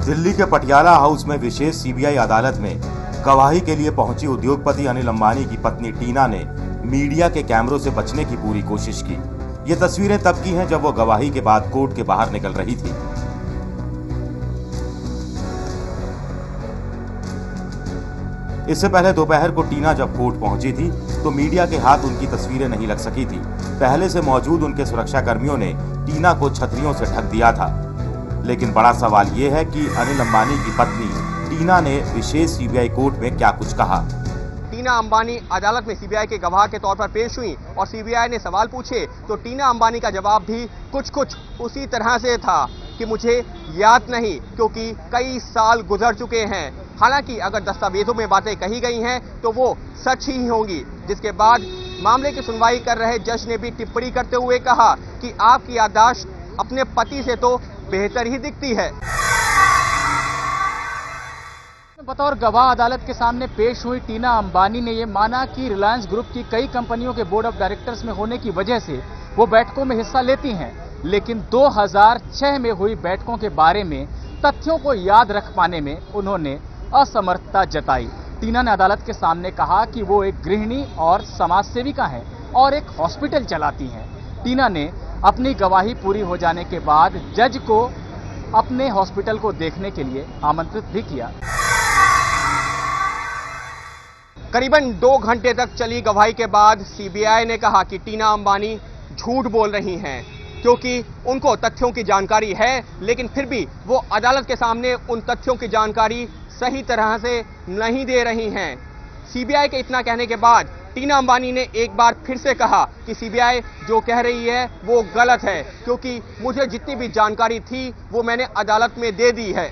दिल्ली के पटियाला हाउस में विशेष सीबीआई अदालत में गवाही के लिए पहुंची उद्योगपति अनिल अंबानी की पत्नी टीना ने मीडिया के कैमरों से बचने की पूरी कोशिश की। ये तस्वीरें तब की हैं जब वो गवाही के बाद कोर्ट के बाहर निकल रही थी। इससे पहले दोपहर को टीना जब कोर्ट पहुंची थी तो मीडिया के हाथ उनकी तस्वीरें नहीं लग सकी थी। पहले से मौजूद उनके सुरक्षा कर्मियों ने टीना को छतरियों से ढक दिया था। लेकिन बड़ा सवाल ये है कि अनिल अंबानी की पत्नी टीना ने विशेष सीबीआई कोर्ट में क्या कुछ कहा। टीना अंबानी अदालत में सीबीआई के गवाह के तौर पर पेश हुई और सीबीआई ने सवाल पूछे तो टीना अंबानी का जवाब भी कुछ उसी तरह से था कि मुझे याद नहीं, क्योंकि कई साल गुजर चुके हैं। हालांकि अगर दस्तावेजों में बातें कही गई हैं तो वो सच ही होंगी। जिसके बाद मामले की सुनवाई कर रहे जज ने भी टिप्पणी करते हुए कहा कि आपकी याददाश्त अपने पति से तो बेहतर ही दिखती है। बतौर गवाह अदालत के सामने पेश हुई टीना अंबानी ने यह माना कि रिलायंस ग्रुप की कई कंपनियों के बोर्ड ऑफ डायरेक्टर्स में होने की वजह से वो बैठकों में हिस्सा लेती हैं, लेकिन 2006 में हुई बैठकों के बारे में तथ्यों को याद रख पाने में उन्होंने असमर्थता जताई। टीना ने अदालत के सामने कहा कि वो एक गृहिणी और समाज सेविका हैं और एक हॉस्पिटल चलाती हैं। टीना ने अपनी गवाही पूरी हो जाने के बाद जज को अपने हॉस्पिटल को देखने के लिए आमंत्रित भी किया। करीबन 2 घंटे तक चली गवाही के बाद सीबीआई ने कहा कि टीना अंबानी झूठ बोल रही हैं, क्योंकि उनको तथ्यों की जानकारी है, लेकिन फिर भी वो अदालत के सामने उन तथ्यों की जानकारी सही तरह से नहीं दे रही हैं। सीबीआई के इतना कहने के बाद टीना अंबानी ने एक बार फिर से कहा कि सीबीआई जो कह रही है वो गलत है, क्योंकि मुझे जितनी भी जानकारी थी वो मैंने अदालत में दे दी है।